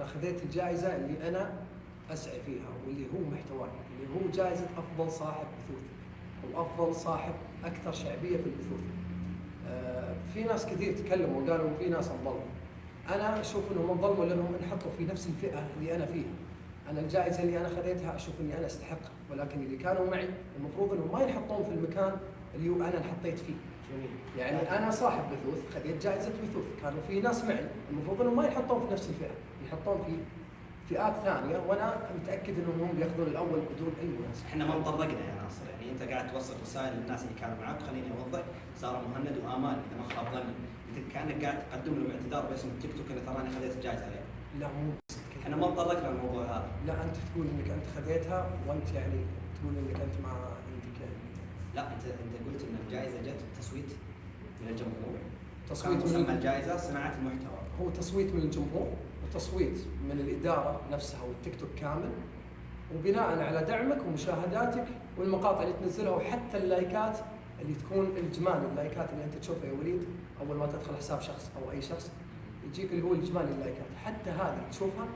خذيت الجائزة اللي أنا أسعى فيها واللي هو محتواي، اللي هو جائزة أفضل صاحب بثوث أو أفضل صاحب أكثر شعبية في البثوث. في ناس كثير تكلموا وقالوا في ناس انظلموا. أنا أشوف إنهم انظلموا لأنهم انحطوا في نفس الفئة اللي أنا فيها. أنا الجائزة اللي أنا خذيتها أشوف إني أنا أستحقها، ولكن اللي كانوا معي المفروض إنهم ما ينحطون في المكان اللي أنا انحطيت فيه. جميل. يعني أنا صاحب بثوث خذيت جائزة بثوث، كانوا في ناس معي المفروض إنهم ما ينحطون في نفس الفئة، يحطون في فئات ثانية، وأنا متأكد إنهم هم بياخذون الأول بدون أي مناسبة. احنا ما تطرقنا يا ناصر، يعني انت قاعد توصل رسائل للناس اللي كانوا معك. خليني اوضح، ساره مهند وامال اذا ما خاب ظني، انت كانك قاعد تقدم لهم اعتذار باسم التيك توك اللي تراني خذيت الجائزه عليه. لا مو احنا ما تطرقنا الموضوع هذا. لا أنت تقول إنك أنت خذيتها، وأنت يعني تقول إنك أنت ما عندك يعني. لا انت قلت ان الجائزه جت تصويت من الجمهور. تصويت من الجائزه صناعه المحتوى. هو تصويت من الجمهور وتصويت من الإدارة نفسها والتيك توك كامل، وبناء على دعمك ومشاهداتك والمقاطع اللي تنزلها، وحتى اللايكات اللي تكون الإجمالي، اللايكات اللي أنت تشوفها يا وليد أول ما تدخل حساب شخص أو أي شخص يجيك اللي هو الإجمالي اللايكات، حتى هذه تشوفها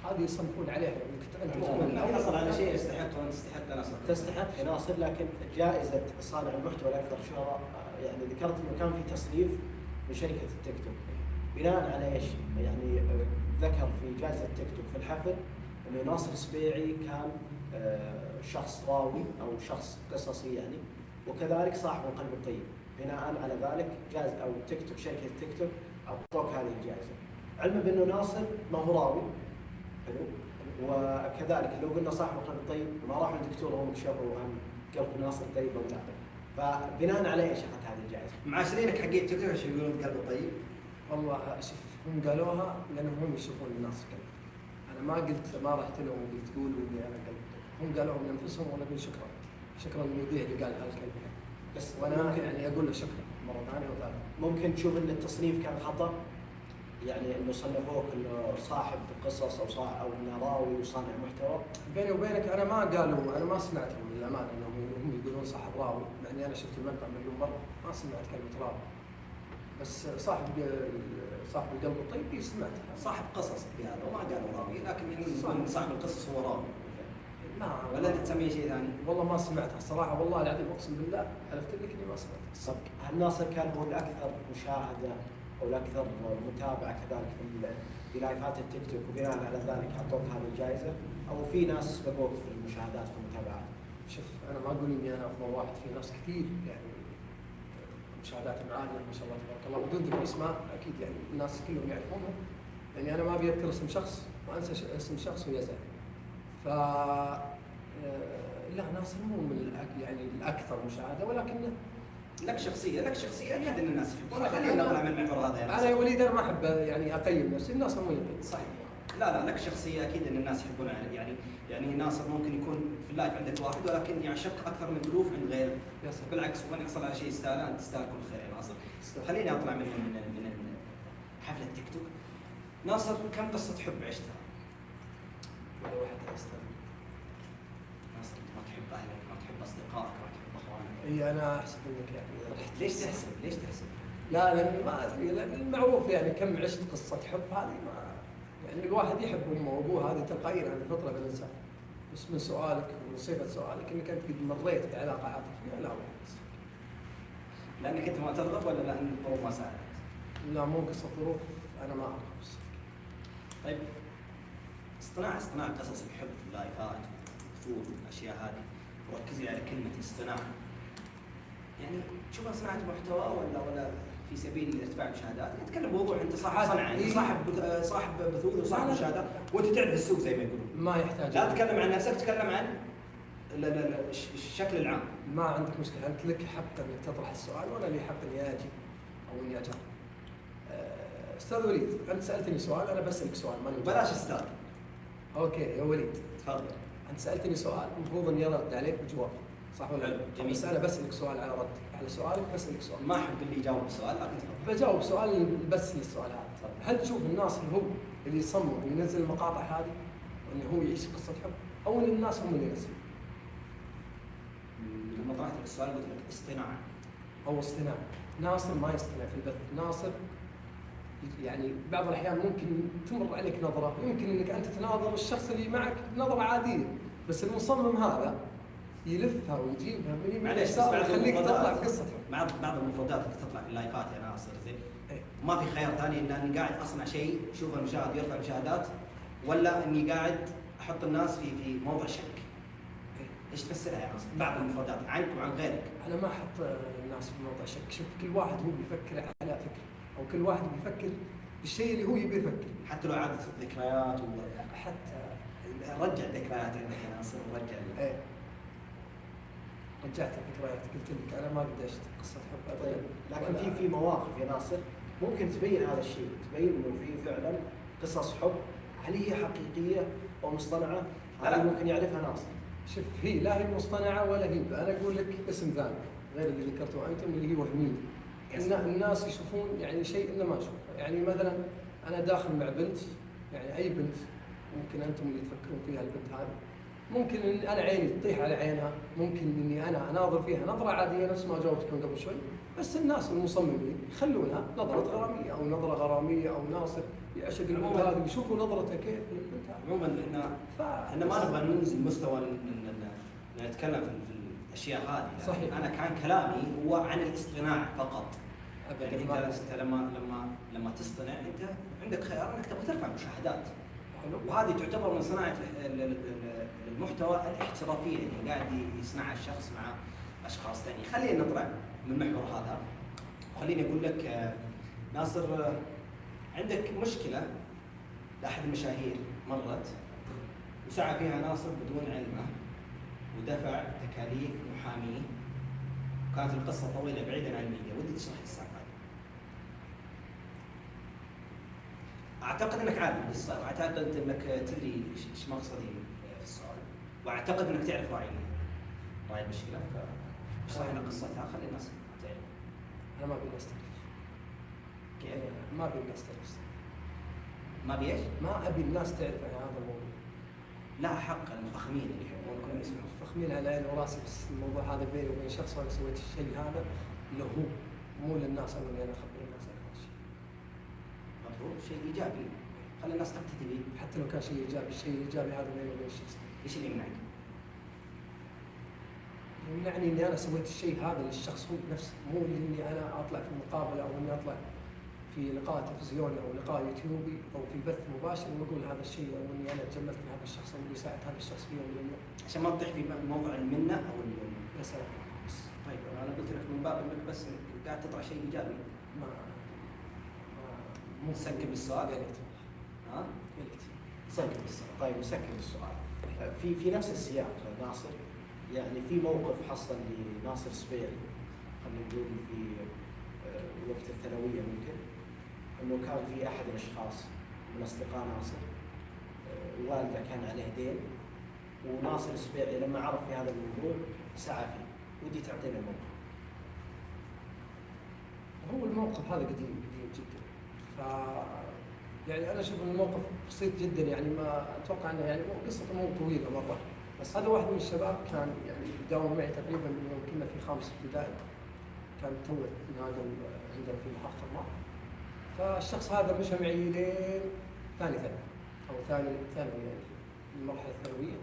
هذه يصنفون عليها انك انت تكون لا يحصل على شيء يستحق وانت تستحق يا ناصر. تستحق يا ناصر، لكن جائزة صانع المحتوى الأكثر شهرة يعني ذكرت إنه كان في تصنيف من شركة التيك توك. بناء على إيش؟ يعني ذكر في جائزة التيك توك في الحفل إنه ناصر السبيعي كان شخص راوي أو شخص قصصي يعني، وكذلك صاحب القلب الطيب. بناء على ذلك جائزة أو تيك توك، شركة التيك توك أعطوك هذه الجائزة، علما بأنه ناصر ما هو راوي. حلو. وكذلك لو قلنا صاحب القلب الطيب ما راح للدكتور وهم شافوا عن قلب ناصر طيب او لا. فبناء على ايش اخذت هذه الجائزه؟ معاشرينك حقين تيك توك ايش يقولون قلب الطيب؟ والله شوف، هم قالوها لانهم هم يشوفون الناس كذا. انا ما قلت، ما رحت لهم وقلت قولوا لي انا قلب طيب. هم قالوها من انفسهم وانا اقول شكرا. شكرا للمذيع اللي قال هالكلمه. بس وانا يعني اقول له شكرا مره ثانيه وثالثه. ممكن تشوف ان التصنيف كان خطا، يعني انه صنفوك انه صاحب قصص او صاحب او انه راوي وصانع محتوى. بيني وبينك انا ما قالوا، انا ما سمعتهم للامانه انهم هم يقولون صاحب راوي، مع اني انا شفت المقطع مليون مره ما سمعت كلمه راوي. بس صاحب القلب الطيب سمعتها. صاحب قصص قالوا وما قالوا راوي، لكن يقولون صاحب القصص هو راوي. لا ولا انت تسميه شيء ثاني؟ والله ما سمعتها الصراحه، والله العظيم اقسم بالله حلفت لك اني ما سمعتها. صدق. هل ناصر كان هو الاكثر مشاهده او الاكثر متابعه كذلك في لايفات التيك توك، وبناء على ذلك اعطوك هذه الجائزه، او في ناس سبقوك في المشاهدات في المتابعات؟ شوف انا ما اقول اني انا افضل واحد، في ناس كثير يعني مشاهداتهم عاليه ما شاء الله تبارك الله، بدون ذكر اسماء اكيد يعني الناس كلهم يعرفونهم، يعني انا ما ابي اذكر اسم شخص وانسى اسم شخص ويزعل. ف لا ناصر مو من يعني الاكثر مشاهده، ولكنه لك شخصيه اكيد ان الناس يحبونها. خلينا نطلع من المحور هذا يعني. انا يا وليد انا ما احب يعني اقيم نفسي، الناس مو يقيم. صحيح. لا لك شخصيه اكيد ان الناس يحبونها يعني ناصر ممكن يكون في اللايف عندك واحد ولكن يعشق اكثر من الوف عند غيره. بالعكس ومن يحصل على شيء يستاهل، انت تستاهل كل خير يا ناصر. خليني اطلع من حفله التيك توك. ناصر كم قصه حب عشتها؟ ولا واحد استاهل. ناصر انت ما تحب اهلك، ما تحب اصدقائك، ما تحب اخوانك. اي انا احسب انك يعني ليش تحسب؟ لا لان ما ادري، لان المعروف يعني كم عشت قصه حب هذه ما يعني الواحد يحب امه وابوه، هذه تلقائيا هذه فطره بالانسان. بس من سؤالك ومن صيغه سؤالك انك انت قد مريت بعلاقه عاطفيه، لا والله. لانك انت ما ترغب ولا لان الظروف ما ساعدت؟ لا مو قصه ظروف، انا ما ارغب. طيب اصطناع قصص الحب في اللايفات والفود والاشياء هذه، وركزي على كلمه اصطناع. يعني تشوفها صناعه محتوى ولا في سبيل ارتفاع المشاهدات؟ نتكلم بوضوح، انت صاحب صنعه، انت صاحب بثوث وصاحب مشاهدات وانت تعرف السوق زي ما يقولون. ما يحتاج، لا تتكلم عن نفسك، تتكلم عن الشكل العام. ما عندك مشكله، انت لك حق انك تطرح السؤال وانا لي حق اني اجي او اني اجاوب. استاذ وليد انت سالتني سؤال، انا بسالك سؤال ماني بلاش استاذ. اوكي يا وليد تفضل. انت سالتني سؤال المفروض اني ارد عليك بجواب، صح ولا لا؟ جميل. بس انا بسالك سؤال على ردك على سؤالك، بسالك سؤال. ما احب اللي يجاوب السؤال لكن تفضل. بجاوب سؤال بس للسؤال هذا. هل تشوف الناس هو اللي يصمم وينزل المقاطع هذه وانه هو يعيش قصه حب، او ان الناس هم اللي ينزلون؟ لما طرحت لك السؤال قلت لك اصطناع او اصطناع. ناصر ما يصطنع في البث، ناصر يعني بعض الاحيان ممكن تمر عليك نظره، يمكن انك انت تناظر الشخص اللي معك نظره عاديه، بس المصمم هذا يلفها ويجيبها من يمين معليش، بس يسار بعض ويخليك تطلع المفردات- بقصه. بعض المفردات اللي تطلع في اللايفات يا ناصر زين، إيه. ما في خيار ثاني ان اني قاعد اصنع شيء يشوفه المشاهد يرفع مشاهدات، ولا اني قاعد احط الناس في موضع شك. ايش تفسرها يا ناصر؟ بعض المفردات عنك وعن غيرك. انا ما احط الناس في موضع شك، شوف كل واحد هو بيفكر على فكره، او كل واحد بيفكر بالشيء اللي هو يبي يفكر. حتى لو عادت الذكريات حتى رجع الذكريات عندك يا ناصر، ورجع ايه رجعت الذكريات، قلت لك انا ما قد عشت قصه حب ابدا. طيب لكن ولا- في مواقف يا ناصر ممكن تبين هذا الشيء، تبين انه في فعلا قصص حب، هل هي حقيقيه او مصطنعه؟ لا. هذه ممكن يعرفها ناصر. شوف هي لا هي مصطنعه ولا هي، انا اقول لك اسم ثاني غير اللي ذكرته انتم اللي هي وهميه. الناس يشوفون يعني شيء الا ما اشوفه، يعني مثلا انا داخل مع بنت، يعني اي بنت ممكن انتم اللي تفكرون فيها البنت هذه، ممكن ان انا عيني تطيح على عينها، ممكن اني انا اناظر فيها نظره عاديه نفس ما جاوبتكم قبل شوي، بس الناس المصممين يخلونها نظره غراميه او نظره غراميه، او ناصر يعشق البنت هذه ويشوفوا نظرته كيف للبنت هذه. عموما احنا ما نبغى ننزل مستوى نتكلم في الاشياء هذه. صحيح. انا كان كلامي هو عن الاصطناع فقط. يعني ابدا انت ما انت لما تصطنع انت عندك خيار انك تبغى ترفع مشاهدات، حلو. وهذه تعتبر من صناعه المحتوى الاحترافيه اللي قاعد يصنعها الشخص مع اشخاص ثانيين. خلينا نطلع من المحور هذا، وخليني اقول لك ناصر، عندك مشكله لاحد المشاهير مرت وسعى فيها ناصر بدون علمه ودفع تكاليف محاميه، وكانت القصه طويله بعيدا عن الميديا. ودي تشرح لي السالفه هذه. اعتقد انك عارف القصه، واعتقد انك تدري ايش مقصدي في السؤال، واعتقد انك تعرف راعي المشكله. فاشرح لنا قصتها، خلي الناس تعرف. انا ما ابي الناس تعرف. كيف؟ ما ابي الناس تعرف. ما بيش؟ ما ابي الناس تعرف عن هذا الموضوع. لا حق المفخمين اللي يحبون كل اسمه. فخمين على عيني وراسي، بس الموضوع هذا بيني وبين شخص، وانا سويت الشيء هذا اللي هو مو للناس او اني انا اخبر الناس عن هذا الشيء. مفروض شيء ايجابي، خلي الناس تقتدي به. حتى لو كان شيء ايجابي، الشيء الايجابي هذا بيني وبين الشخص. ايش اللي يمنعك؟ يمنعني اني انا سويت الشيء هذا للشخص هو نفسه، مو اني انا اطلع في مقابله او اني اطلع في لقاء تلفزيوني او لقاء يوتيوبي او في بث مباشر واقول هذا الشيء، او اني انا تجملت في هذا الشخص او اني ساعدت هذا الشخص في يوم من الايام. عشان ما تطيح في موضع المنه او مثلا طيب انا قلت لك من باب انك بس قاعد تطرح شيء ايجابي. ما مو نسكب السؤال. يا ريت ها؟ يا ريت. سكت السؤال. طيب نسكت السؤال. في نفس السياق ناصر، يعني في موقف حصل لناصر سبيعي، خلينا نقول في وقت الثانويه ممكن، انه كان في احد الاشخاص من اصدقاء ناصر والده كان عليه دين، وناصر سبيعي لما عرف في هذا الموضوع سعى فيه. ودي تعطينا الموقف. هو الموقف هذا قديم جدا، ف يعني انا اشوف ان الموقف بسيط جدا، يعني ما اتوقع انه يعني قصته مو طويله مره، بس هذا واحد من الشباب كان يعني يداوم معي تقريبا من يوم كنا في خامس ابتدائي، كان تو نادل عندنا في محافظه ما، فالشخص هذا مشى معي لين ثاني او ثانوي يعني المرحله الثانويه.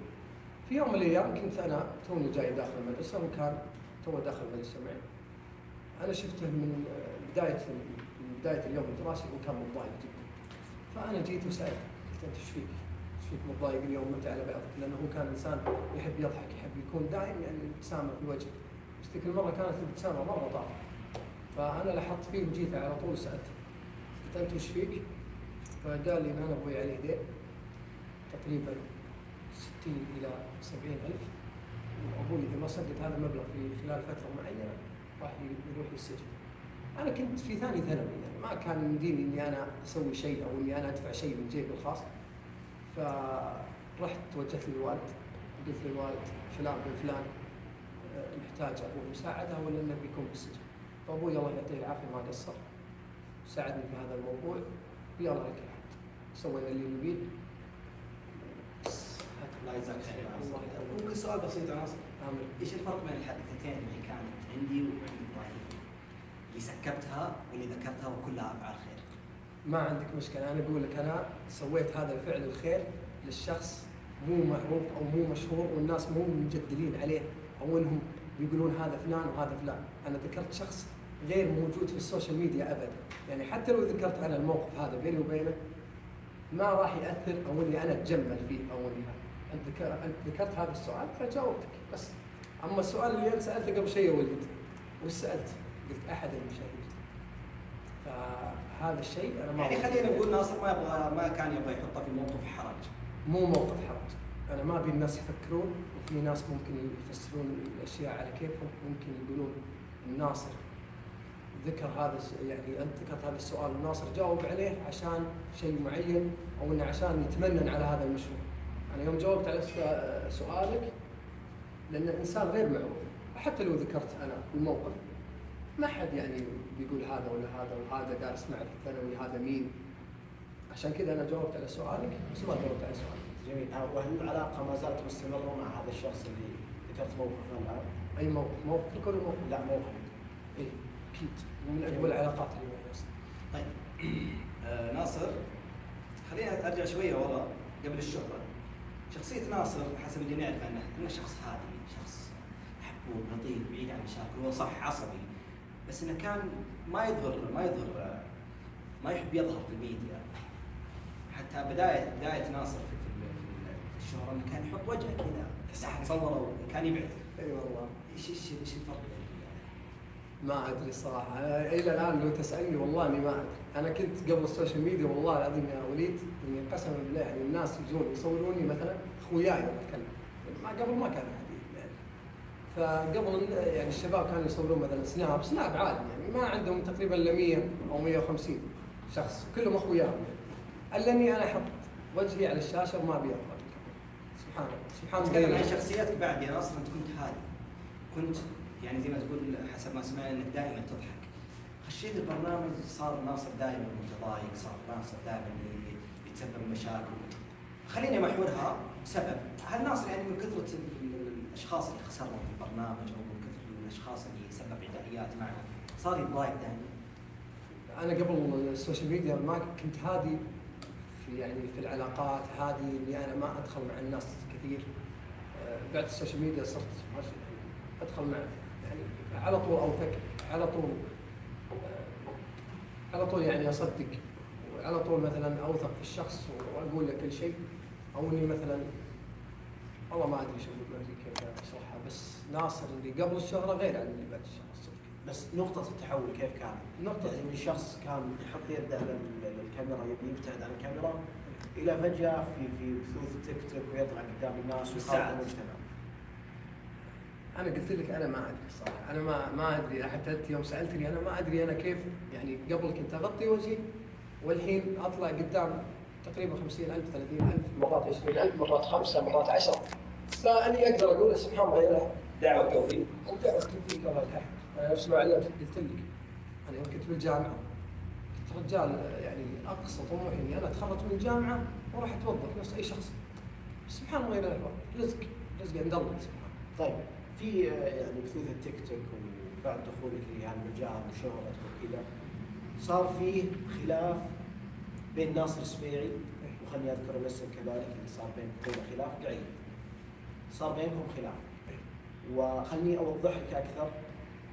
في يوم من الايام كنت انا توني جاي داخل المدرسه وكان تو داخل المدرسه معي. انا شفته من بدايه اليوم الدراسي وكان متضايق جدا، فانا جيت وسالته، قلت انت ايش فيك؟ ايش فيك متضايق اليوم وانت على بعضك؟ لانه هو كان انسان يحب يضحك، يحب يكون دائم يعني ابتسامه في وجهه، بس تلك المره كانت الابتسامه مره طافيه. فانا لاحظت فيه وجيت على طول وسالته، قلت انت ايش فيك؟ فقال لي ان انا ابوي عليه دين تقريبا 60 الى 70 الف، وابوي اذا ما سدد هذا المبلغ في خلال فتره معينه راح يروح للسجن. انا كنت في ثاني ثانوي، يعني ما كان يمديني اني انا اسوي شيء او اني انا ادفع شيء من جيبي الخاص. فرحت توجهت للوالد، قلت للوالد فلان بن فلان محتاج ابوي مساعده ولا انه بيكون بالسجن. فابوي الله يعطيه العافيه ما قصر، ساعدني في هذا الموضوع، ويلا لك الحد. سوينا اللي نبيه. الله يجزاك خير. الله يطول. ممكن سؤال بسيط يا ناصر؟ عامل ايش الفرق بين الحادثتين اللي كانت عندي وعند ابراهيم؟ اللي سكبتها واللي ذكرتها وكلها افعال خير. ما عندك مشكله، انا اقول لك انا سويت هذا الفعل الخير للشخص مو معروف او مو مشهور والناس مو مجدلين عليه او انهم بيقولون هذا فلان وهذا فلان، انا ذكرت شخص غير موجود في السوشيال ميديا ابدا، يعني حتى لو ذكرت انا الموقف هذا بيني وبينه ما راح ياثر او اني انا اتجمل فيه او اني انت ذكرت هذا السؤال فجاوبتك بس. اما السؤال اللي انت سالته قبل شيء يا ولد، وش سالت؟ قلت احد المشاهير. فهذا الشيء انا ما يعني خلينا نقول ناصر ما كان يبغى يحطه في موقف حرج. مو موقف حرج، انا ما ابي الناس يفكرون، وفي ناس ممكن يفسرون الاشياء على كيفهم، ممكن يقولون الناصر ذكر هذا يعني انت ذكرت هذا السؤال الناصر جاوب عليه عشان شيء معين او انه عشان يتمنن على هذا المشروع. انا يوم جاوبت على سؤالك لان انسان غير معروف، حتى لو ذكرت انا الموقف ما حد يعني بيقول هذا ولا هذا وهذا دارس معه في الثانوي هذا مين. عشان كذا انا جاوبت على سؤالك بس ما جاوبت على سؤالك. جميل. وهل العلاقه ما زالت مستمره مع هذا الشخص اللي ذكرت موقفه الان؟ اي موقف؟ موقف كل موقف؟ لا موقف. اي اكيد من اقوى العلاقات اللي معي اصلا. طيب ناصر، خلينا ارجع شويه ورا قبل الشهره. شخصيه ناصر حسب اللي نعرف عنه انه شخص هادي، شخص محبوب لطيف بعيد عن المشاكل، هو صح عصبي بس انه كان ما يحب يظهر في الميديا. حتى بدايه ناصر في الشهره انه كان يحط وجهه كذا احد صوره وكان يبعد. اي والله. ايش الفرق؟ ما ادري صراحه، الى الان لو تسالني والله اني ما ادري. انا كنت قبل السوشيال ميديا والله العظيم يا وليد اني قسما بالله يعني الناس يجون يصوروني مثلا اخوياي انا اتكلم ما قبل ما كان عادي يعني. فقبل يعني الشباب كانوا يصورون مثلا سناب عادي يعني ما عندهم تقريبا الا 100 او 150 شخص كلهم اخوياهم يعني. الا اني انا احط وجهي على الشاشه وما ابي اظهر. سبحان الله. الله. شخصيتك بعد يا ناصر انت كنت هادي، كنت يعني زي ما تقول حسب ما سمعنا انك دائما تضحك. خشيت البرنامج صار ناصر دائما متضايق، صار ناصر دائما يتسبب مشاكل. خليني محورها بسبب هل ناصر يعني من كثرة الاشخاص اللي خسرهم في البرنامج او من كثرة الاشخاص اللي سبب عدائيات معهم صار يتضايق دائما؟ انا قبل السوشيال ميديا ما كنت هادي في العلاقات، هادي اني انا ما ادخل مع الناس كثير. بعد السوشيال ميديا صرت ادخل مع يعني على طول اوثق، على طول يعني اصدق، وعلى طول مثلا اوثق في الشخص واقول له كل شيء، او اني مثلا والله ما ادري شو اقول، ما ادري كيف اشرحها. بس ناصر اللي قبل الشهره غير عن اللي بعد الشهره صدق. بس نقطة التحول كيف كانت؟ نقطة يعني من شخص كان يحط يده على الكاميرا يبتعد عن الكاميرا إلى فجأة في بثوث تيك توك ويطلع قدام الناس ويخاطب المجتمع. أنا قلت لك أنا ما أدري صراحة، أنا ما أدري. حتى أنت يوم سألتني أنا ما أدري أنا كيف يعني. قبل كنت أغطي وجهي والحين أطلع قدام تقريبا 50,000 30,000 مرات 20,000 مرات 5 مرات 10. فأني أقدر أقول سبحان الله دعوة توفيق. دعوة توفيق الله يلحق. أنا نفس ما علمت قلت لك أنا يوم كنت بالجامعة كنت رجال يعني أقصى طموحي إني أنا أتخرج من الجامعة وراح أتوظف نفس أي شخص. سبحان الله يلحق، رزق عند الله سبحانه. طيب في يعني بثوث التيك توك وبعد دخولك لهالمجال وشهرتك وكذا صار فيه خلاف بين ناصر السبيعي، وخلني اذكر الاسم كذلك اللي صار بينكم خلاف قعيد. صار بينكم خلاف، وخلني اوضح لك اكثر.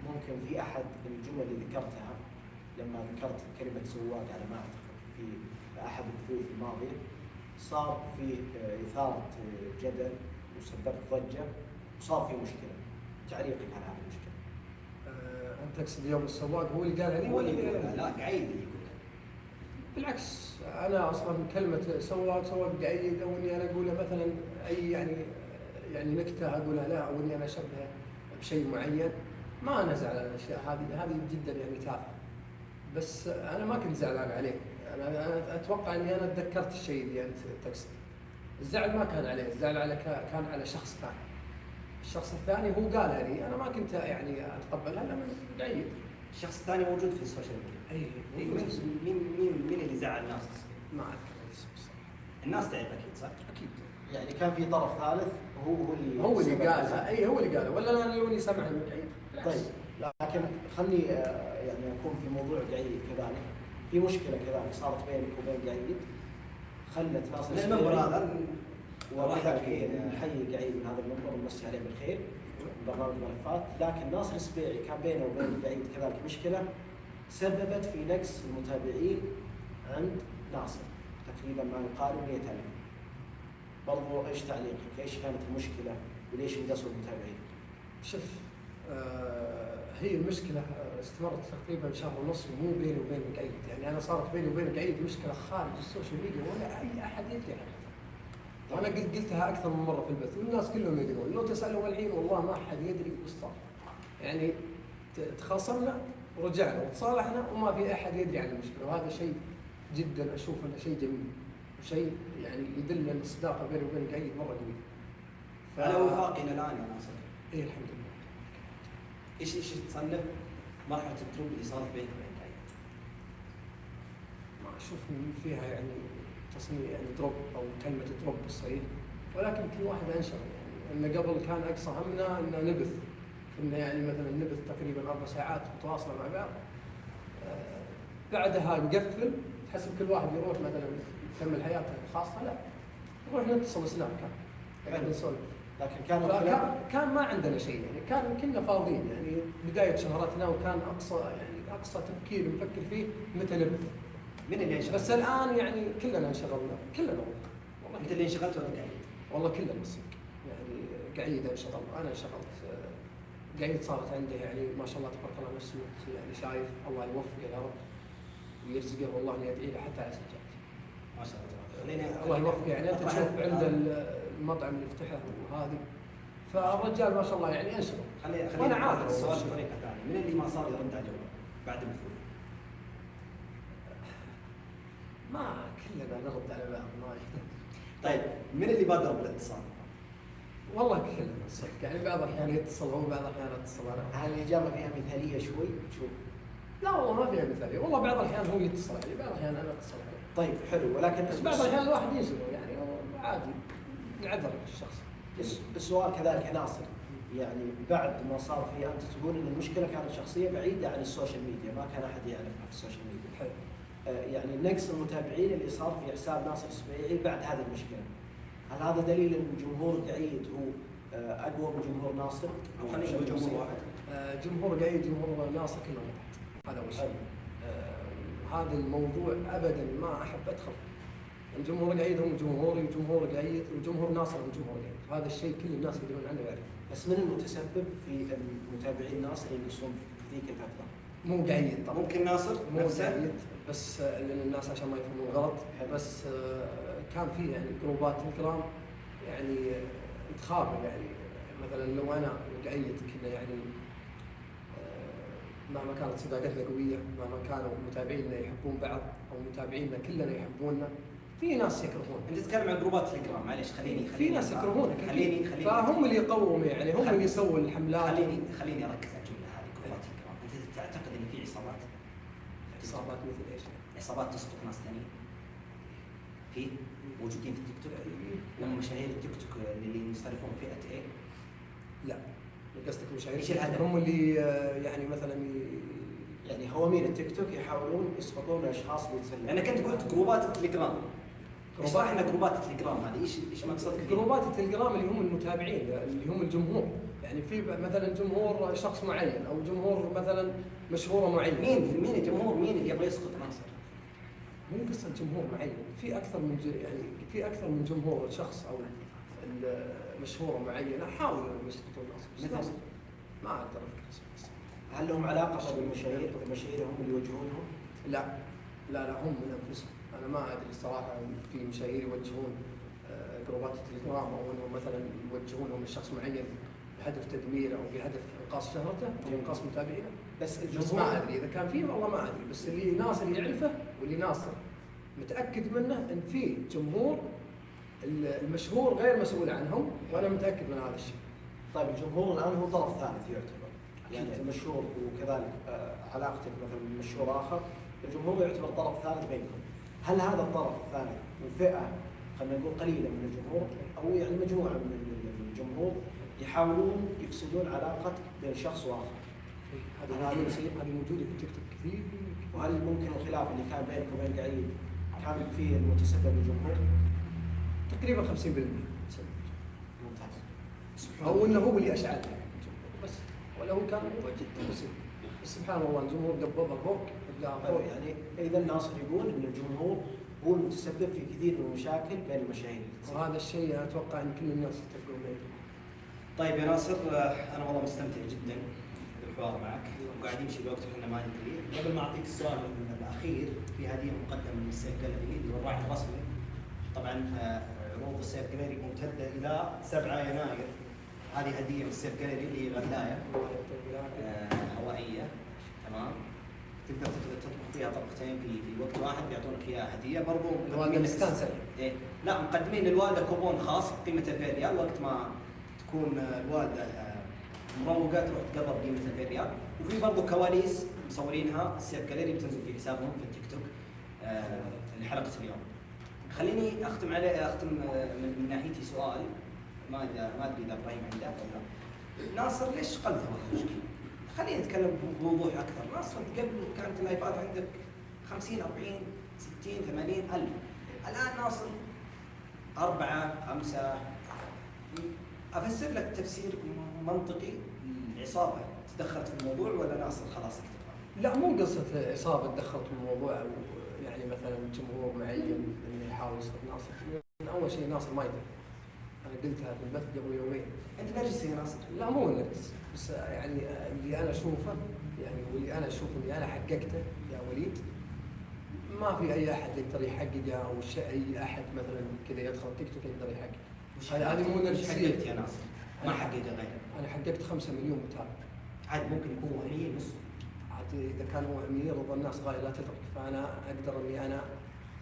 ممكن في احد الجمل اللي ذكرتها لما ذكرت كلمه سواق على ما اعتقد في احد البثوث الماضيه، صار في اثاره جدل وسببت ضجه وصار في مشكله. تعليقك على هذه المشكله؟ انت تقصد يوم السواق هو اللي قالها لي؟ هو اللي يقولها، لا قعيد اللي يقولها. بالعكس انا اصلا كلمه سواق قعيد او اني انا اقولها مثلا اي يعني نكته اقولها لا، او اني انا اشبهه بشيء معين، ما انا زعلان على الاشياء هذه جدا يعني تافهه. بس انا ما كنت زعلان عليه. انا اتوقع اني انا تذكرت الشيء اللي انت تقصد. الزعل ما كان عليه، الزعل كان على شخص ثاني. الشخص الثاني هو قالها لي، انا ما كنت يعني اتقبلها لانه بعيد. الشخص الثاني موجود في السوشيال ميديا. اي مين اللي زعل الناس؟ ما اذكر الاسم. الناس تعرف اكيد صح؟ اكيد. يعني كان في طرف ثالث هو اللي قالها. اي هو اللي قالها، ولا انا اللي سمع من بعيد. طيب لكن خلني يعني اكون في موضوع قعيد كذلك. في مشكله كذلك صارت بينك وبين قعيد خلت ناصر من المنبر هذا وكذلك نحيي قعيد من هذا المنبر ونمسي عليه بالخير برنامج ملفات. لكن ناصر السبيعي كان بينه وبين قعيد كذلك مشكله سببت في نقص المتابعين عند ناصر تقريبا ما يقارب 100,000. برضو ايش تعليقك؟ ايش كانت المشكله وليش انقصوا المتابعين؟ شوف، هي المشكلة استمرت تقريبا شهر ونص ومو بيني وبين قعيد، يعني أنا صارت بيني وبين قعيد مشكلة خارج السوشيال ميديا ولا أي أحد يدري عنها. وأنا قلتها أكثر من مرة في البث والناس كلهم يدرون، لو تسألهم الحين والله ما أحد يدري وش صار. يعني تخاصمنا ورجعنا وتصالحنا وما في أحد يدري عن المشكلة، وهذا شيء جدا أشوف أنه شيء جميل وشيء يعني يدل أن الصداقة بيني وبين قعيد مرة قوية. على وفاق إلى الآن يا ناصر. إيه الحمد لله. إيش تصنف مرحلة الدروب اللي صارت بينك وبين قعيد؟ ما أشوف إن فيها يعني تصنيف يعني دروب أو كلمة دروب بالصحيح، ولكن كل واحد أنشر يعني إن قبل كان أقصى همنا إن نبث، كنا يعني مثلا نبث تقريبا 4 ساعات متواصلة مع بعض. بعدها نقفل تحسب كل واحد يروح مثلا يكمل حياته الخاصة، لا نروح نتصل سناب كان نسولف. لكن كان ما عندنا شيء يعني كنا فاضيين يعني بداية شهرتنا، وكان أقصى تفكير نفكر فيه متى نبث. من اللي انشغل؟ بس الآن يعني كلنا انشغلنا كلنا والله. أنت اللي انشغلت ولا قعيد؟ والله كلنا نصيب يعني قعيد انشغل، أنا انشغلت. قعيد صارت عنده يعني ما شاء الله تبارك الله نفسه يعني شايف، الله يوفقه يا رب ويرزقه، والله اني ادعي له حتى على سجادتي. ما شاء الله. الله يوفقه يعني انت تشوف عند المطعم اللي فتحه وهذه، فالرجال ما شاء الله يعني انشغل. خلينا عارف السؤال بطريقه ثانيه، من اللي ما صار يرد على الجواب بعد البثوث؟ ما كلنا نرد على بعض ما طيب من اللي بادر بالاتصال؟ والله كلنا نصدق يعني بعض الاحيان يتصل هو بعض الاحيان اتصل انا. هل الإجابة فيها مثالية شوي؟ شوف لا والله ما فيها مثالية، والله بعض الاحيان هو يتصل علي بعض الاحيان انا اتصل عليه. طيب حلو، ولكن بس بعض الاحيان الواحد ينشغل يعني عادي نعذر الشخص. السؤال كذلك يا ناصر، يعني بعد ما صار في انت تقول ان المشكله كانت شخصيه بعيده عن السوشيال ميديا، ما كان احد يعرفها في السوشيال ميديا. حلو. يعني نقص المتابعين اللي صار في حساب ناصر السبيعي بعد هذه المشكله، هل هذا دليل ان جمهور قعيد هو اقوى من جمهور ناصر؟ او خلينا نقول جمهور واحد. جمهور قعيد جمهور ناصر كلهم واحد، هذا وش. هذا الموضوع ابدا ما احب ادخل. الجمهور قعيد هم جمهوري وجمهور قعيد وجمهور ناصر هم جمهور قعيد، هذا الشيء كل الناس يدرون عنه ويعرفون. بس من المتسبب في المتابعين ناصر ينقصون في ذيك الفتره؟ مو قعيد طبعا. ممكن ناصر مو نفسه؟ قعيد بس لان الناس عشان ما يفهمون غلط، بس كان في يعني جروبات تليجرام يعني نتخابر يعني مثلا لو انا وقعيد كنا يعني مهما كانت صداقتنا قويه، مهما كانوا متابعينا يحبون بعض او متابعينا كلنا يحبوننا، في ناس يكرهون. انت تتكلم عن جروبات تليجرام، معليش خليني في ناس يكرهونك خليني فهم اللي يقوموا يعني هم اللي يسووا الحملات. خليني اركز على الجمله هذه، جروبات تليجرام. انت تعتقد ان في عصابات؟ عصابات مثل ايش؟ عصابات تسقط ناس ثانيين؟ في موجودين في التيك توك؟ هم مشاهير التيك توك اللي ينصرفون فئه ايه؟ لا قصدك مشاهير ايش الهدف؟ هم اللي يعني مثلا يعني هوامير التيك توك يحاولون يسقطون الاشخاص اللي يتسلمون. انا كنت قلت جروبات التليجرام. اشرح لنا جروبات التليجرام هذه، ايش مقصدك فيها؟ جروبات التليجرام اللي هم المتابعين اللي هم الجمهور، يعني في مثلا جمهور شخص معين او جمهور مثلا مشهوره معينه. مين الجمهور؟ مين اللي يبغى يسقط ناصر؟ مو قصه جمهور معين، في اكثر من يعني في اكثر من جمهور شخص او مشهوره معينه حاولوا يسقطوا الناس. مثل ما اقدر اذكر اسمه. هل لهم علاقه بالمشاهير؟ المشاهير هم اللي يوجهونهم؟ لا هم من انفسهم. انا ما ادري الصراحه في مشاهير يوجهون جروبات التليجرام او انهم مثلا يوجهونهم لشخص معين بهدف تدميره او بهدف انقاص شهرته او انقاص متابعينه. بس ما ادري اذا كان فيه والله ما ادري، بس اللي ناصر يعرفه واللي ناصر متاكد منه ان في جمهور المشهور غير مسؤول عنهم، وانا متاكد من هذا الشيء. طيب الجمهور الان هو طرف ثالث يعتبر، يعني المشهور وكذلك علاقتك مثلا بمشهور اخر، الجمهور يعتبر طرف ثالث بينكم. هل هذا الطرف الثالث وفئه خلينا نقول قليله من الجمهور او يعني مجموعه من الجمهور يحاولون يفسدون علاقتك بين شخص واخر؟ هذه موجوده في التيك توك كثير وهل ممكن الخلاف اللي كان بينك وبين قعيد كان فيه المتسبب الجمهور؟ تقريبا 50%. ممتاز. او انه هو اللي اشعل بس، ولا هو كان موضوع جدا بسيط. بس سبحان الله الجمهور قبضها فوق فوق. يعني اذا ناصر يقول ان الجمهور هو المتسبب في كثير من المشاكل بين المشاهير. وهذا الشيء اتوقع ان كل الناس يتفقون معي. طيب يا ناصر، انا والله مستمتع جدا بالحوار معك، وقاعد يمشي الوقت وحنا ما ندري. قبل ما اعطيك السؤال الاخير، في هديه مقدمه من السيف جاليري اللي هو الراعي الرسمي. طبعا عروض السيف جاليري ممتده الى 7 يناير. هذه هديه من السيف جاليري اللي هي غلايه هوائيه، تمام؟ تقدر تطبخ فيها طبختين في وقت واحد، بيعطونك اياها هديه برضو. الوالده مستانسه. إيه؟ لا، مقدمين للوالده كوبون خاص بقيمته 2000 ريال، وقت ما تكون الوالده مروقه تروح تقرب قيمه 2000 ريال. وفي برضو كواليس مصورينها السيف جاليري، بتنزل في حسابهم في التيك توك لحلقه اليوم. خليني اختم من ناحيتي سؤال، ما ادري اذا ابراهيم عنده ولا لا. ناصر، ليش قل توهجك؟ خلينا نتكلم بوضوح اكثر. ناصر قبل كانت اللايفات عندك 50 40 60 80 الف، الان ناصر 4 5. افسر لك تفسير منطقي. العصابه تدخلت في الموضوع ولا ناصر خلاص اكتفى؟ لا، مو قصه اصابه دخلت في الموضوع، او يعني مثلا جمهور معين انه يحاول يصير ناصر. اول شيء ناصر ما يدري. انا قلتها في البث قبل يومين. انت نرجسي يا ناصر؟ لا، مو نرجس، بس يعني اللي انا اشوفه، يعني واللي انا اشوف اني انا حققته يا وليد، ما في اي احد يقدر يحققه، او اي احد مثلا كذا يدخل تيك توك يقدر يحقق. هذه مو نرجسيه. حققت يا ناصر؟ ما حقق غيره. انا حققت 5 مليون متابع. عاد ممكن يكون وهمي نص. عاد اذا كان وهمي رضا الناس غايه لا تدرك، فانا اقدر اني انا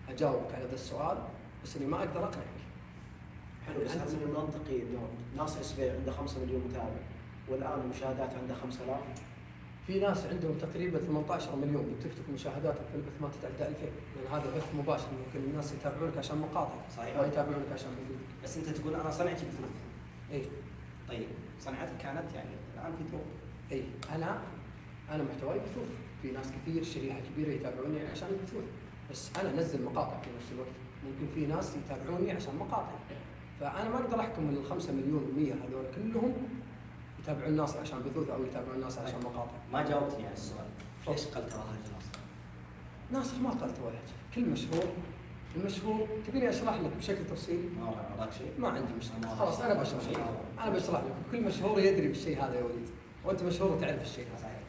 اجاوبك على هذا السؤال، بس اني ما اقدر اقنعك. حلو. بس هل من المنطقي انه ناصر السبيع عنده 5 مليون متابع والان المشاهدات عنده 5000؟ في ناس عندهم تقريبا 18 مليون بالتيك توك مشاهداتهم في البث ما تتعدى 2000، لان هذا بث مباشر، ممكن الناس يتابعونك عشان مقاطع. صحيح. ما يتابعونك عشان بثوثك. بس انت تقول انا صنعتي بثلث. اي. طيب صنعتك كانت يعني الان في دروب. اي. انا محتواي بثوث، في ناس كثير شريحه كبيره يتابعوني عشان البثوث، بس انا انزل مقاطع في نفس الوقت. ممكن في ناس يتابعوني عشان مقاطع، فانا ما اقدر احكم من ال 5 مليون و100 هذول كلهم يتابعون الناس عشان بثوث او يتابعون الناس عشان مقاطع. ما جاوبتني على السؤال. ليش قل توهج ناصر؟ ناصر ما قال توهج، كل مشهور. المشهور تبيني اشرح لك بشكل تفصيلي؟ ما وراك شيء؟ ما عندي مشكله، خلاص انا بشرح لك. انا بشرح لك. كل مشهور يدري بالشيء هذا يا وليد، وانت مشهور وتعرف الشيء هذا. صحيح.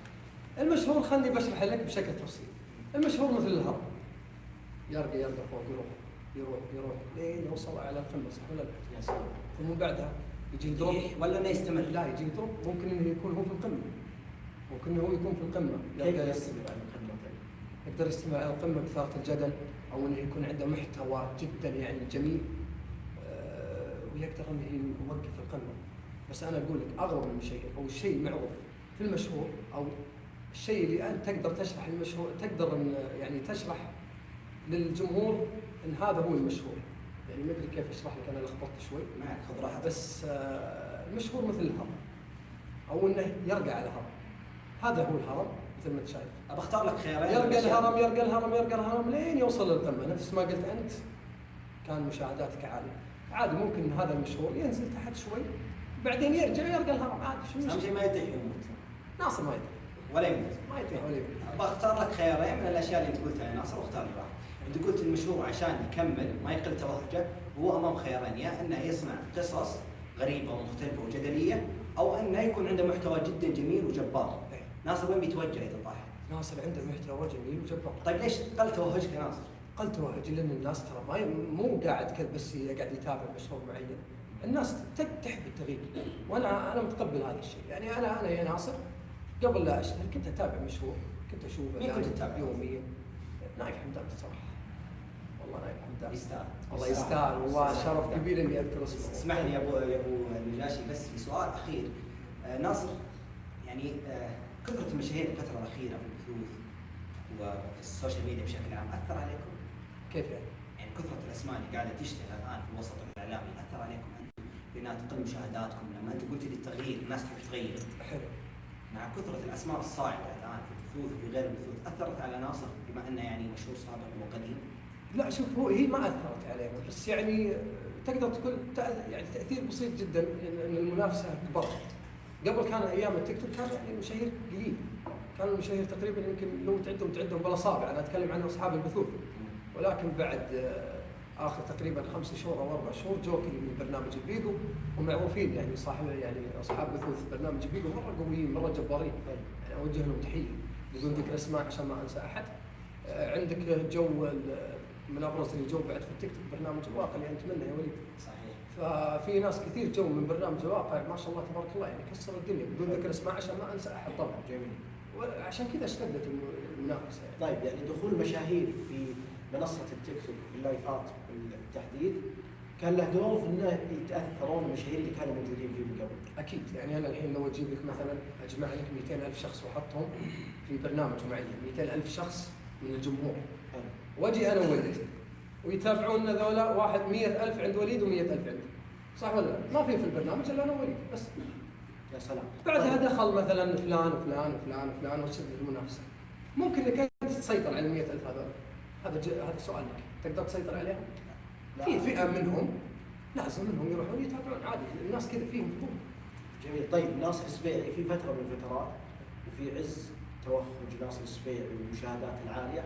المشهور خلني بشرح لك بشكل تفصيلي. المشهور مثل الهرم، يرقى فوق، يروح لين يوصل على القمه، صح ولا لا؟ يا سلام. ثم بعدها يجي دروب، ولا انه يستمر؟ لا، يجي دروب. ممكن انه يكون هو في القمه، ممكن انه هو يكون في القمه. كيف يستمر على القمه؟ طيب يقدر يستمع على القمه بإثارة الجدل، او انه يكون عنده محتوى جدا يعني جميل، ويقدر انه يوقف في القمه. بس انا اقول لك اغرب من شيء، او الشيء المعروف في المشهور، او الشيء اللي انت تقدر تشرح المشهور، تقدر يعني تشرح للجمهور ان هذا هو المشهور. يعني ما ادري كيف اشرح لك، انا لخبطت شوي. معك، خذ راحتك. بس المشهور مثل الهرم، او انه يرقى على هرم. هذا هو الهرم مثل ما انت شايف. ابى اختار لك خيارين. يرقى الهرم لين يوصل للقمه. نفس ما قلت انت، كان مشاهداتك عاليه، عادي ممكن هذا المشهور ينزل تحت شوي، بعدين يرجع يرقى الهرم عادي. شو اهم المشكله؟ شيء ما يطيح يموت. ناصر ما يدري، ولا يموت. ما يطيح ولا يموت. ابى اختار لك خيارين من الاشياء اللي انت قلتها يا ناصر، واختار لي واحد. انت قلت المشهور عشان يكمل ما يقل توهجه هو امام خيارين، يا انه يصنع قصص غريبه ومختلفه وجدليه، او انه يكون عنده محتوى جدا جميل وجبار. ناصر وين بيتوجه اذا طاح؟ ناصر عنده محتوى جميل وجبار. طيب ليش قل توهجك يا ناصر؟ قل توهج لان الناس ترى مو قاعد كذا بس يقعد يتابع مشهور معين. الناس تحب التغيير، وانا متقبل هذا الشيء. يعني انا يا ناصر قبل لا اشتغل كنت اتابع مشهور، كنت اشوفه. مين كنت تتابع؟ يوميا. نايف حمدان الصراحه، والله نايف حمدان يستاهل. والله يستاهل، والله شرف كبير اني اذكر اسمه. اسمح لي يا ابو النجاشي، بس في سؤال اخير. ناصر، يعني كثره المشاهير الفتره الاخيره في البثوث وفي السوشيال ميديا بشكل عام اثر عليكم؟ كيف يعني؟ يعني كثره الاسماء اللي قاعده تشتهر الان في الوسط الاعلامي اثر عليكم انتم في انها تقل مشاهداتكم؟ لما انت قلت لي التغيير، الناس تحب تغير. حلو. مع كثره الاسماء الصاعده الان في البثوث وفي غير البثوث اثرت على ناصر بما انه يعني مشهور سابق وقديم؟ لا شوف، هي ما اثرت عليهم، بس يعني تقدر تقول يعني تاثير بسيط جدا ان المنافسه كبرت. قبل كان ايام التيك توك كان يعني المشاهير قليل، كان المشاهير تقريبا يمكن لو تعدهم بالاصابع، انا اتكلم عن اصحاب البثوث. ولكن بعد اخر تقريبا 5 شهور او 4 شهور جوكي من برنامج البيجو ومعروفين، يعني اصحاب بثوث برنامج البيجو مره قويين مره جبارين، يعني اوجه لهم تحيه بدون ذكر اسماء عشان ما انسى احد. عندك جو من ابرز اللي جو بعد في التيك توك برنامج الواقع اللي انت منه يا وليد. صحيح. ففي ناس كثير جو من برنامج الواقع ما شاء الله تبارك الله، يعني كسر الدنيا بدون ذكر اسماء عشان ما انسى احد طبعا. جميل. وعشان كذا اشتدت المنافسه. طيب يعني دخول مشاهير في منصه التيك توك اللايفات بالتحديد كان له دور في انه يتاثرون المشاهير اللي كانوا موجودين فيه من قبل. اكيد، يعني انا الحين لو اجيب لك مثلا اجمع لك 200,000 شخص واحطهم في برنامج معين، 200,000 شخص من الجمهور، واجي انا ووليد ويتابعون ذولا واحد 100,000 عند وليد و100,000 عندي، صح ولا لا؟ ما في البرنامج الا انا ووليد بس. يا سلام. بعدها دخل مثلا فلان وفلان وفلان وفلان وشد المنافسه. ممكن انك انت تسيطر على 100,000 هذول؟ هذا سؤال لك، تقدر تسيطر عليهم؟ في فئه منهم لازم منهم يروحون يتابعون عادي، الناس كذا فيهم فضول. جميل. طيب ناصر السبيعي في فتره من الفترات وفي عز توهج ناصر السبيعي والمشاهدات العاليه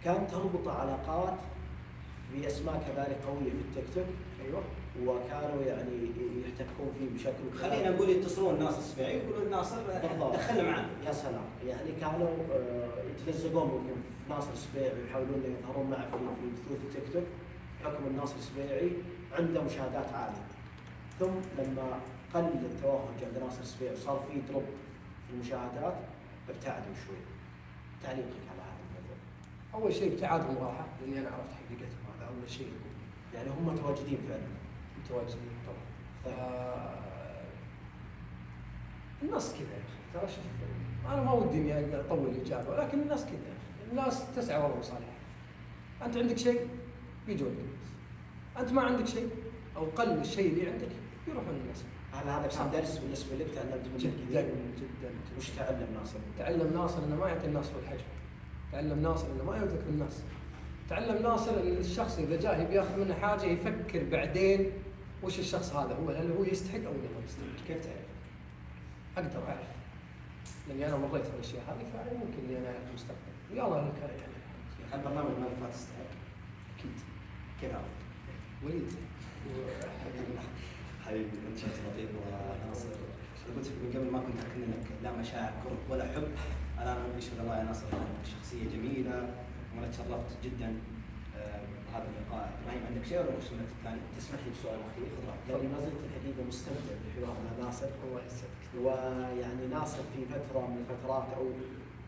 كانت تربط علاقات باسماء كذلك قويه في التيك توك. ايوه. وكانوا يعني يحتكون فيه بشكل، خلينا نقول يتصلون ناصر السبيعي يقولون ناصر دخلنا معنا. يا سلام. يعني كانوا يتلزقون ممكن في ناصر السبيعي ويحاولون يظهرون معه في بثوث التيك توك بحكم ان ناصر السبيعي عنده مشاهدات عاليه. ثم لما قل التوهج عند ناصر السبيعي وصار في دروب في المشاهدات ابتعدوا شوي. تعليقك على هذا الموضوع؟ اول شيء ابتعادهم راحه لاني انا عرفت حقيقتهم، هذا اول شيء. يعني هم متواجدين فعلا. متواجدين طبعا. الناس كذا يا اخي، ترى شوف انا ما ودي اني اطول الاجابه، ولكن الناس كذا يا اخي، الناس تسعى وراء مصالحها. انت عندك شيء بيجونك الناس، انت ما عندك شيء او قل الشيء اللي عندك يروحون الناس. هذا كان درس بالنسبه لك تعلمت منه جدا كثير؟ جدا. وش تعلم ناصر؟ تعلم ناصر انه ما يعطي الناس فوق حجمه. تعلم ناصر انه ما يوثق بالناس. تعلم ناصر ان الشخص اذا جاء بياخذ منه حاجه يفكر بعدين وش الشخص هذا هو، هل هو يستحق او ما يستحق. كيف تعرف؟ اقدر اعرف لاني انا مريت بالاشياء هذه، فممكن اني انا اعرف المستقبل. ويا الله لك يعني. البرنامج ملفات تستحق. اكيد. كيف عرفت؟ وليد. حبيبي انت شخص لطيف وناصر. قلت من قبل ما كنت اكن لك لا مشاعر كره ولا حب، الان اشهد الله يا ناصر انك شخصيه جميله وانا تشرفت جدا بهذا اللقاء. ابراهيم عندك شيء ولا وش الثاني؟ تسمح لي بسؤال اخير؟ لاني ما زلت الحقيقه مستمتع بالحوار مع ناصر. الله يسعدك. ويعني ناصر في فتره من الفترات او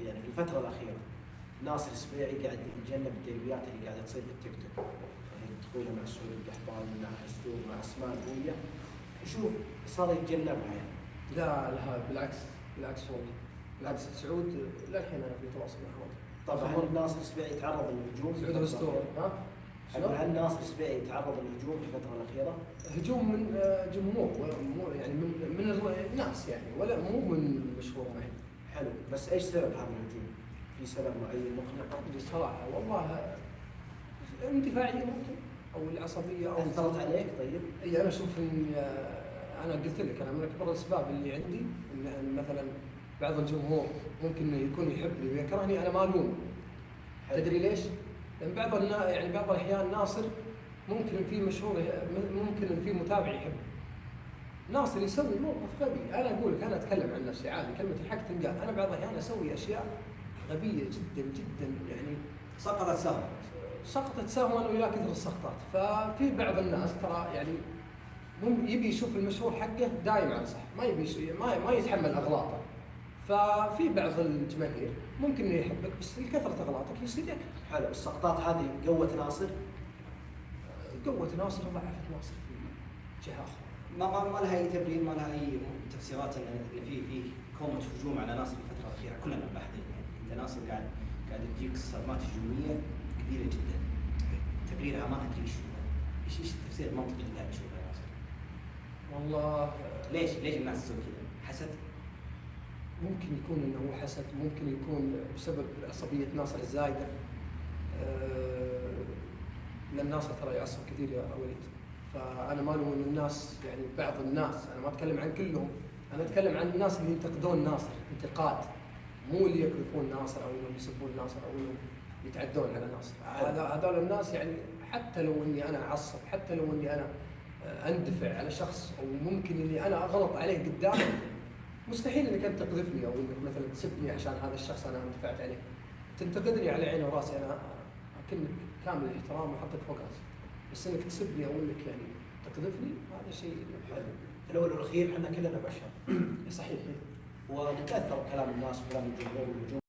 يعني في الفتره الاخيره ناصر السبيعي قاعد يتجنب الديربيات اللي قاعده تصير في التيك توك، يعني دخوله مع سعود القحطاني مع حسدور مع اسماء قويه، نشوف صار يتجنبها يعني. لا بالعكس والله، بالعكس سعود للحين انا في تواصل معه. طبعا هل ناصر السبيعي يتعرض للهجوم؟ سعود الاسطوره ها؟ هل ناصر السبيعي يتعرض للهجوم في الفتره الاخيره؟ هجوم من جمهور يعني من الناس يعني، ولا مو من مشهور معين. حلو، بس ايش سبب هذا الهجوم؟ في سبب معين مقنع؟ ما ادري صراحه والله، اندفاعيه ممكن او العصبيه او اثرت عليك؟ طيب اي انا اشوف ان انا قلت لك انا من اكبر الاسباب اللي عندي ان مثلا بعض الجمهور ممكن يكون يحبني ويكرهني، انا ما الومه. تدري ليش؟ لان بعض الاحيان ناصر ممكن في مشهور، ممكن في متابع يحب ناصر يسوي موقف غبي. انا اقول لك، انا اتكلم عن نفسي عادي، كلمه الحق تنقال. انا بعض الاحيان اسوي اشياء غبيه جدا جدا، يعني سقطت سهوا ويا كثر السقطات. ففي بعض الناس ترى يعني يبي يشوف المشهور حقه دايم على صح، ما يبي ما يتحمل اغلاطه. ففي بعض الجماهير ممكن انه يحبك بس لكثره اغلاطك يصير يكره. حلو، السقطات هذه قوت ناصر؟ قوت ناصر وضعفت ناصر في جهه اخرى. ما لها اي تبرير، ما لها اي تفسيرات ان في كومه هجوم على ناصر في الفتره الاخيره. كلنا ملاحظين يعني انت ناصر قاعد تجيك صدمات هجوميه كبيره جدا، تبريرها ما ادري ايش التفسير المنطقي اللي قاعد نشوفه يا ناصر؟ والله ليش الناس تسوي كذا؟ حسد؟ ممكن يكون انه هو حسد، ممكن يكون بسبب عصبيه ناصر الزايده. لان ناصر ترى يعصب كثير يا وليد، فانا ما الوم الناس، يعني بعض الناس، انا ما اتكلم عن كلهم، انا اتكلم عن الناس اللي ينتقدون ناصر انتقاد، مو اللي يكرهون ناصر او انهم يسبون ناصر او انهم يتعدون على ناصر. هذول الناس يعني حتى لو اني انا اعصب، حتى لو اني انا اندفع على شخص، او ممكن اني انا اغلط عليه قدامه، مستحيل انك انت تقذفني او انك مثلا تسبني عشان هذا الشخص انا اندفعت عليه. تنتقدني على عيني وراسي، انا اكنك كامل الاحترام وحطك فوق راسي، بس انك تسبني او انك يعني تقذفني هذا شيء حلو. في الاول والاخير احنا كلنا بشر. صحيح. ونتاثر بكلام الناس وكلام الجمهور والنجوم.